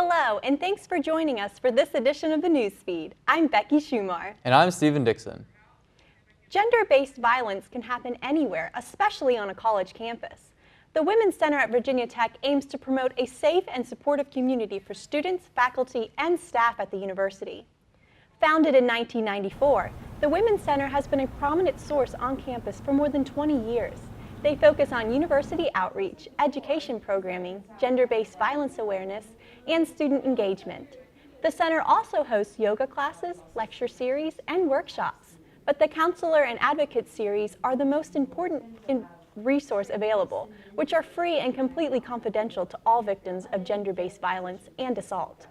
Hello, and thanks for joining us for this edition of the Newsfeed. I'm Becky Schumar. And I'm Stephen Dixon. Gender-based violence can happen anywhere, especially on a college campus. The Women's Center at Virginia Tech aims to promote a safe and supportive community for students, faculty, and staff at the university. Founded in 1994, the Women's Center has been a prominent source on campus for more than 20 years. They focus on university outreach, education programming, gender-based violence awareness, and student engagement. The center also hosts yoga classes, lecture series, and workshops. But the Counselor and Advocate series are the most important resource available, which are free and completely confidential to all victims of gender-based violence and assault.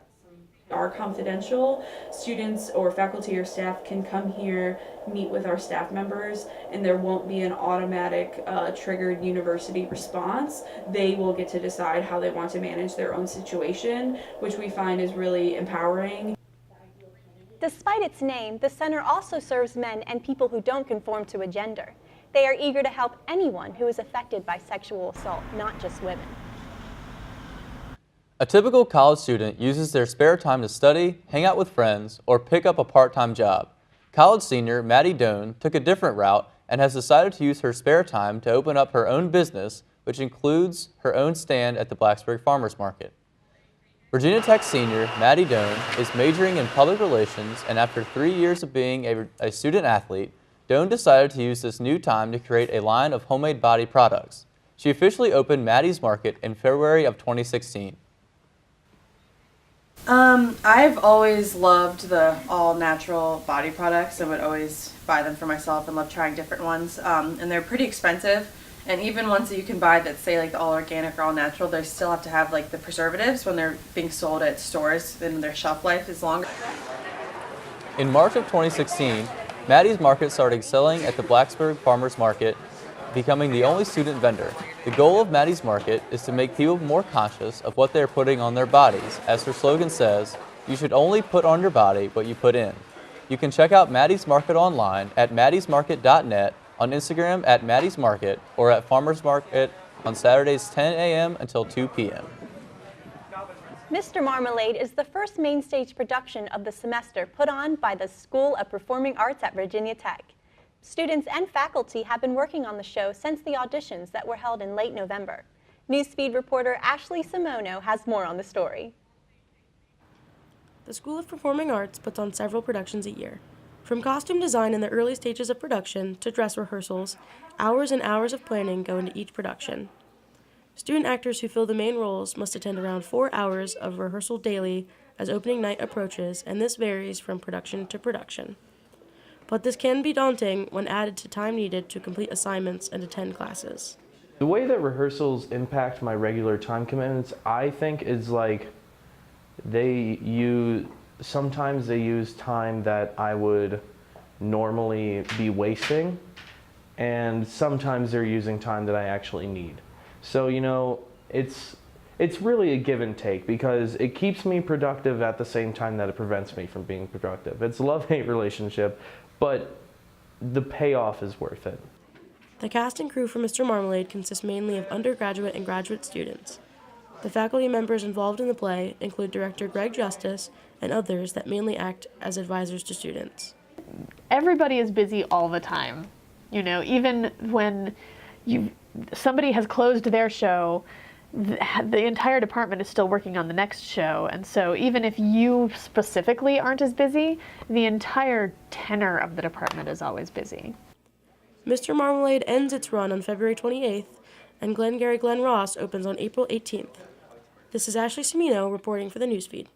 Are confidential. Students or faculty or staff can come here, meet with our staff members, and there won't be an automatic triggered university response. They will get to decide how they want to manage their own situation, which we find is really empowering. Despite its name, the center also serves men and people who don't conform to a gender. They are eager to help anyone who is affected by sexual assault, not just women. A typical college student uses their spare time to study, hang out with friends, or pick up a part-time job. College senior Maddie Doan took a different route and has decided to use her spare time to open up her own business, which includes her own stand at the Blacksburg Farmers Market. Virginia Tech senior Maddie Doan is majoring in public relations, and after 3 years of being a student athlete, Doan decided to use this new time to create a line of homemade body products. She officially opened Maddie's Market in February of 2016. I've always loved the all-natural body products. I would always buy them for myself and love trying different ones. And they're pretty expensive. And even ones that you can buy that say like the all-organic or all-natural, they still have to have like the preservatives when they're being sold at stores, and their shelf life is longer. In March of 2016, Maddie's Market started selling at the Blacksburg Farmers Market, becoming the only student vendor. The goal of Maddie's Market is to make people more conscious of what they're putting on their bodies. As her slogan says, you should only put on your body what you put in. You can check out Maddie's Market online at maddiesmarket.net, on Instagram at Maddie's Market, or at Farmers Market on Saturdays 10 a.m. until 2 p.m. Mr. Marmalade is the first main stage production of the semester put on by the School of Performing Arts at Virginia Tech. Students and faculty have been working on the show since the auditions that were held in late November. Newsfeed reporter Ashley Simono has more on the story. The School of Performing Arts puts on several productions a year. From costume design in the early stages of production to dress rehearsals, hours and hours of planning go into each production. Student actors who fill the main roles must attend around 4 hours of rehearsal daily as opening night approaches, and this varies from production to production. But this can be daunting when added to time needed to complete assignments and attend classes. The way that rehearsals impact my regular time commitments, I think, is like sometimes they use time that I would normally be wasting, and sometimes they're using time that I actually need. So, you know, it's really a give and take, because it keeps me productive at the same time that it prevents me from being productive. It's a love-hate relationship, but the payoff is worth it. The cast and crew for Mr. Marmalade consists mainly of undergraduate and graduate students. The faculty members involved in the play include director Greg Justice and others that mainly act as advisors to students. Everybody is busy all the time. You know, even when somebody has closed their show, the entire department is still working on the next show, and so even if you specifically aren't as busy, the entire tenor of the department is always busy. Mr. Marmalade ends its run on February 28th, and Glengarry Glen Ross opens on April 18th. This is Ashley Semino reporting for the Newsfeed.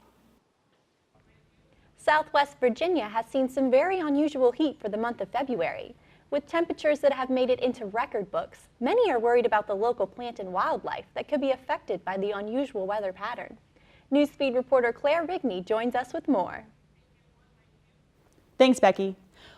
Southwest Virginia has seen some very unusual heat for the month of February. With temperatures that have made it into record books, many are worried about the local plant and wildlife that could be affected by the unusual weather pattern. Newsfeed reporter Claire Rigney joins us with more. Thanks, Becky.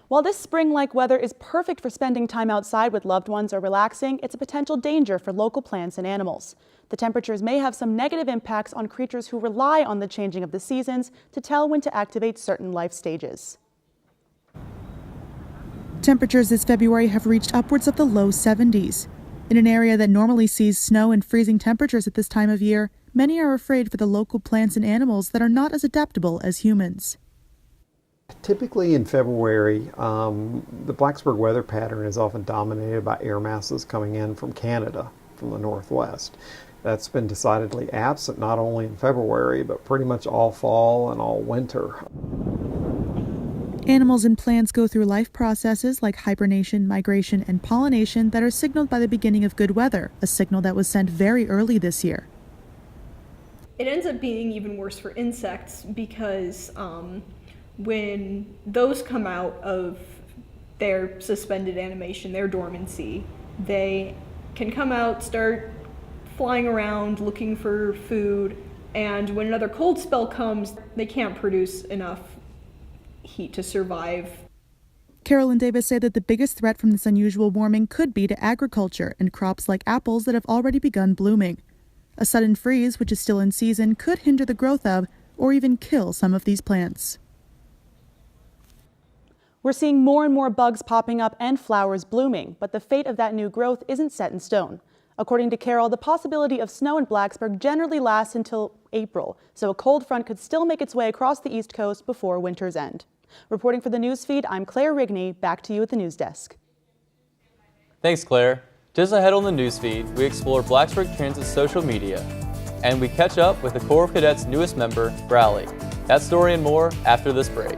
While this spring-like weather is perfect for spending time outside with loved ones or relaxing, it's a potential danger for local plants and animals. The temperatures may have some negative impacts on creatures who rely on the changing of the seasons to tell when to activate certain life stages. Temperatures this February have reached upwards of the low 70s. In an area that normally sees snow and freezing temperatures at this time of year, many are afraid for the local plants and animals that are not as adaptable as humans. Typically in February, the Blacksburg weather pattern is often dominated by air masses coming in from Canada, from the northwest. That's been decidedly absent not only in February, but pretty much all fall and all winter. Animals and plants go through life processes like hibernation, migration, and pollination that are signaled by the beginning of good weather, a signal that was sent very early this year. It ends up being even worse for insects because when those come out of their suspended animation, their dormancy, they can come out, start flying around looking for food, and when another cold spell comes, they can't produce enough heat to survive. Carol and Davis say that the biggest threat from this unusual warming could be to agriculture and crops like apples that have already begun blooming. A sudden freeze, which is still in season, could hinder the growth of or even kill some of these plants. We're seeing more and more bugs popping up and flowers blooming, but the fate of that new growth isn't set in stone. According to Carol, the possibility of snow in Blacksburg generally lasts until April, so a cold front could still make its way across the East Coast before winter's end. Reporting for the Newsfeed, I'm Claire Rigney. Back to you at the news desk. Thanks, Claire. Just ahead on the Newsfeed, we explore Blacksburg Transit's social media, and we catch up with the Corps of Cadets' newest member, Growley. That story and more after this break.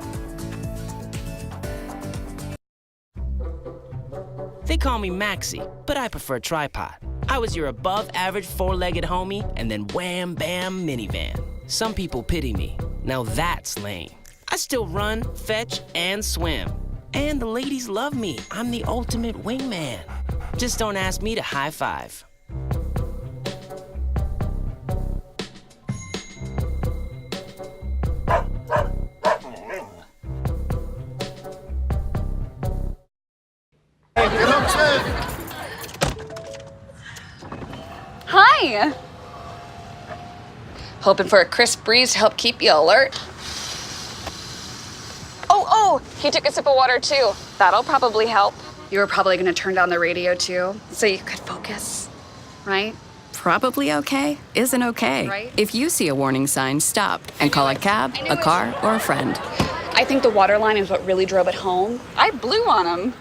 They call me Maxie, but I prefer tripod. I was your above-average four-legged homie, and then wham-bam minivan. Some people pity me. Now that's lame. I still run, fetch, and swim. And the ladies love me. I'm the ultimate wingman. Just don't ask me to high five. Hi! Hoping for a crisp breeze to help keep you alert. Oh, he took a sip of water too. That'll probably help. You were probably gonna turn down the radio too, so you could focus, right? Probably okay isn't okay. Right? If you see a warning sign, stop and call a cab, a car, or a friend. I think the water line is what really drove it home. I blew on him.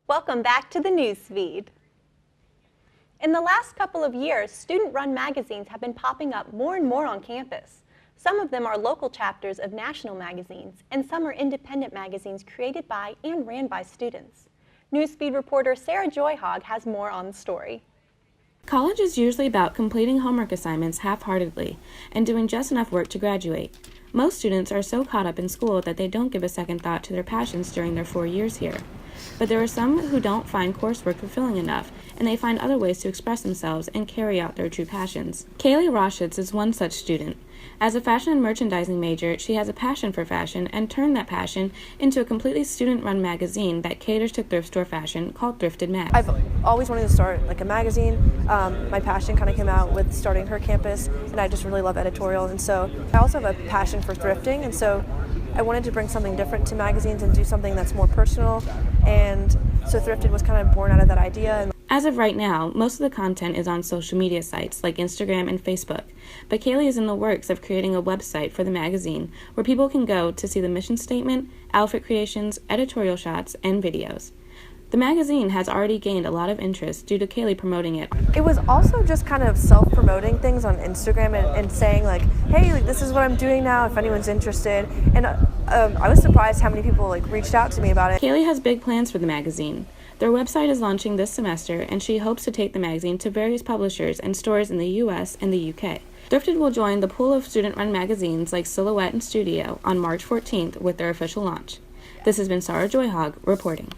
Welcome back to the Newsfeed. In the last couple of years, student-run magazines have been popping up more and more on campus. Some of them are local chapters of national magazines, and some are independent magazines created by and ran by students. Newsfeed reporter Sarah Joyhog has more on the story. College is usually about completing homework assignments half-heartedly and doing just enough work to graduate. Most students are so caught up in school that they don't give a second thought to their passions during their 4 years here. But there are some who don't find coursework fulfilling enough, and they find other ways to express themselves and carry out their true passions. Kaylee Roshitz is one such student. As a fashion and merchandising major, she has a passion for fashion and turned that passion into a completely student-run magazine that caters to thrift store fashion called Thrifted Mag. I've always wanted to start like a magazine. My passion kind of came out with starting Her Campus, and I just really love editorial, and so I also have a passion for thrifting, and so I wanted to bring something different to magazines and do something that's more personal, and so Thrifted was kind of born out of that idea. As of right now, most of the content is on social media sites like Instagram and Facebook, but Kaylee is in the works of creating a website for the magazine where people can go to see the mission statement, outfit creations, editorial shots, and videos. The magazine has already gained a lot of interest due to Kaylee promoting it. It was also just kind of self-promoting things on Instagram and saying like, hey, like, this is what I'm doing now if anyone's interested. And I was surprised how many people like reached out to me about it. Kaylee has big plans for the magazine. Their website is launching this semester, and she hopes to take the magazine to various publishers and stores in the US and the UK. Thrifted will join the pool of student-run magazines like Silhouette and Studio on March 14th with their official launch. This has been Sarah Joyhog reporting.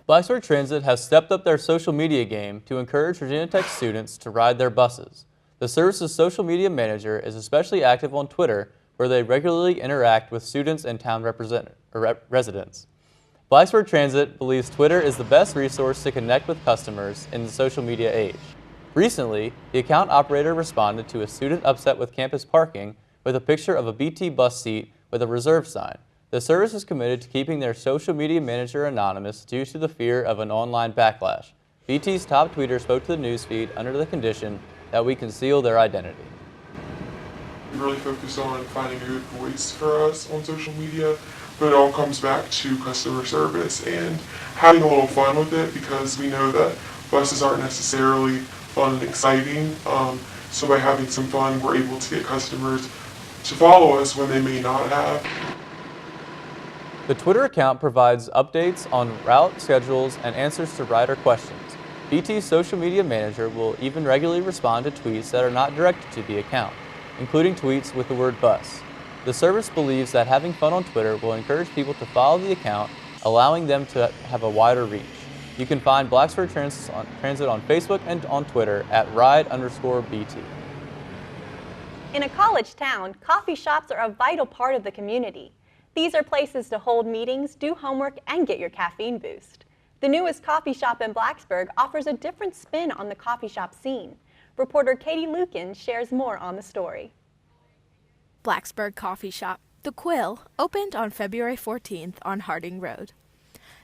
Blacksburg Transit has stepped up their social media game to encourage Virginia Tech students to ride their buses. The service's social media manager is especially active on Twitter, where they regularly interact with students and town residents. Blacksburg Transit believes Twitter is the best resource to connect with customers in the social media age. Recently, the account operator responded to a student upset with campus parking with a picture of a BT bus seat with a reserve sign. The service is committed to keeping their social media manager anonymous due to the fear of an online backlash. BT's top tweeter spoke to the newsfeed under the condition that we conceal their identity. We really focus on finding a good voice for us on social media, but it all comes back to customer service and having a little fun with it, because we know that buses aren't necessarily fun and exciting. So by having some fun, we're able to get customers to follow us when they may not have. The Twitter account provides updates on route schedules and answers to rider questions. BT's social media manager will even regularly respond to tweets that are not directed to the account, including tweets with the word bus. The service believes that having fun on Twitter will encourage people to follow the account, allowing them to have a wider reach. You can find Blacksburg Transit on Facebook and on Twitter at ride_BT. In a college town, coffee shops are a vital part of the community. These are places to hold meetings, do homework, and get your caffeine boost. The newest coffee shop in Blacksburg offers a different spin on the coffee shop scene. Reporter Katie Lukin shares more on the story. Blacksburg Coffee Shop, The Quill, opened on February 14th on Harding Road.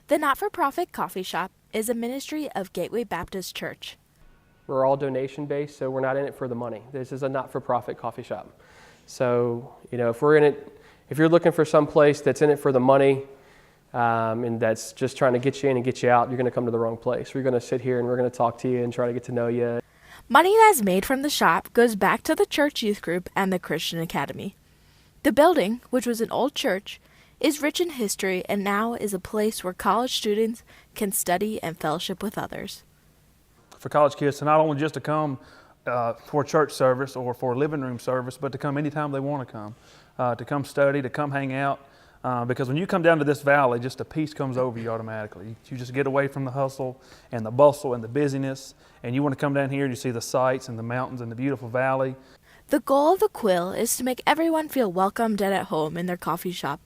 The not-for-profit coffee shop is a ministry of Gateway Baptist Church. We're all donation-based, so we're not in it for the money. This is a not-for-profit coffee shop. So, if we're in it, if you're looking for some place that's in it for the money, and that's just trying to get you in and get you out, you're going to come to the wrong place. We're going to sit here and we're going to talk to you and try to get to know you. Money that's made from the shop goes back to the church youth group and the Christian Academy. The building, which was an old church, is rich in history and now is a place where college students can study and fellowship with others. For college kids to not only just to come for church service or for living room service, but to come anytime they want to come study, to come hang out. Because when you come down to this valley, just a peace comes over you automatically. You just get away from the hustle and the bustle and the busyness, and you want to come down here and you see the sights and the mountains and the beautiful valley. The goal of the Quill is to make everyone feel welcomed and at home in their coffee shop,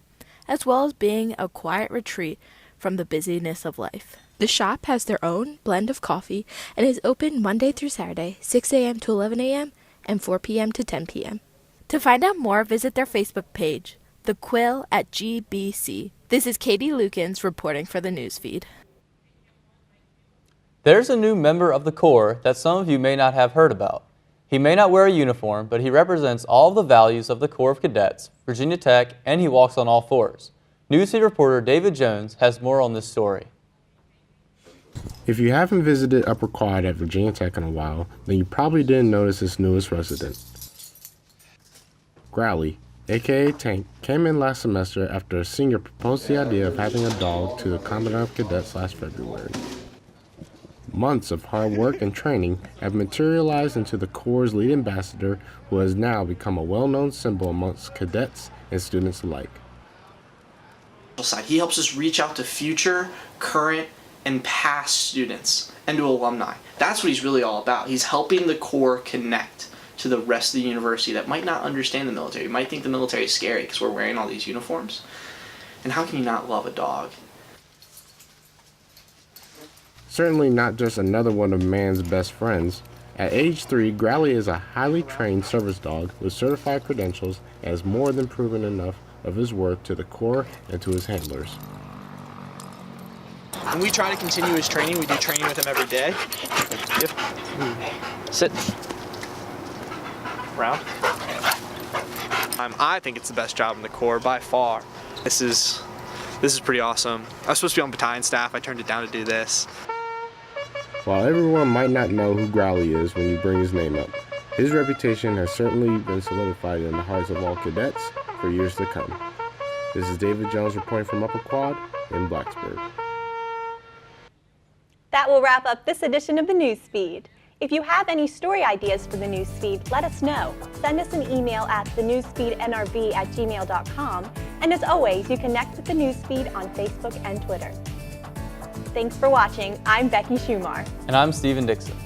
as well as being a quiet retreat from the busyness of life. The shop has their own blend of coffee and is open Monday through Saturday, 6 a.m. to 11 a.m. and 4 p.m. to 10 p.m. To find out more, visit their Facebook page, The Quill at GBC. This is Katie Lukens reporting for the newsfeed. There's a new member of the Corps that some of you may not have heard about. He may not wear a uniform, but he represents all of the values of the Corps of Cadets, Virginia Tech, and he walks on all fours. Newsfeed reporter David Jones has more on this story. If you haven't visited Upper Quad at Virginia Tech in a while, then you probably didn't notice its newest resident. Growley, aka Tank, came in last semester after a senior proposed the idea of having a dog to the Commandant of Cadets last February. Months of hard work and training have materialized into the Corps' lead ambassador, who has now become a well-known symbol amongst cadets and students alike. He helps us reach out to future, current, and past students and to alumni. That's what he's really all about. He's helping the Corps connect to the rest of the university that might not understand the military. You might think the military is scary because we're wearing all these uniforms. And how can you not love a dog? Certainly not just another one of man's best friends. At age 3, Growley is a highly trained service dog with certified credentials and has more than proven enough of his worth to the Corps and to his handlers. And we try to continue his training. We do training with him every day. Yep. Sit. Round. I think it's the best job in the Corps by far. This is pretty awesome. I was supposed to be on battalion staff. I turned it down to do this. While everyone might not know who Growley is when you bring his name up, his reputation has certainly been solidified in the hearts of all cadets for years to come. This is David Jones reporting from Upper Quad in Blacksburg. That will wrap up this edition of the Newsfeed. If you have any story ideas for the Newsfeed, let us know. Send us an email at thenewsfeednrb@gmail.com. And as always, you connect with the Newsfeed on Facebook and Twitter. Thanks for watching. I'm Becky Schumar. And I'm Stephen Dixon.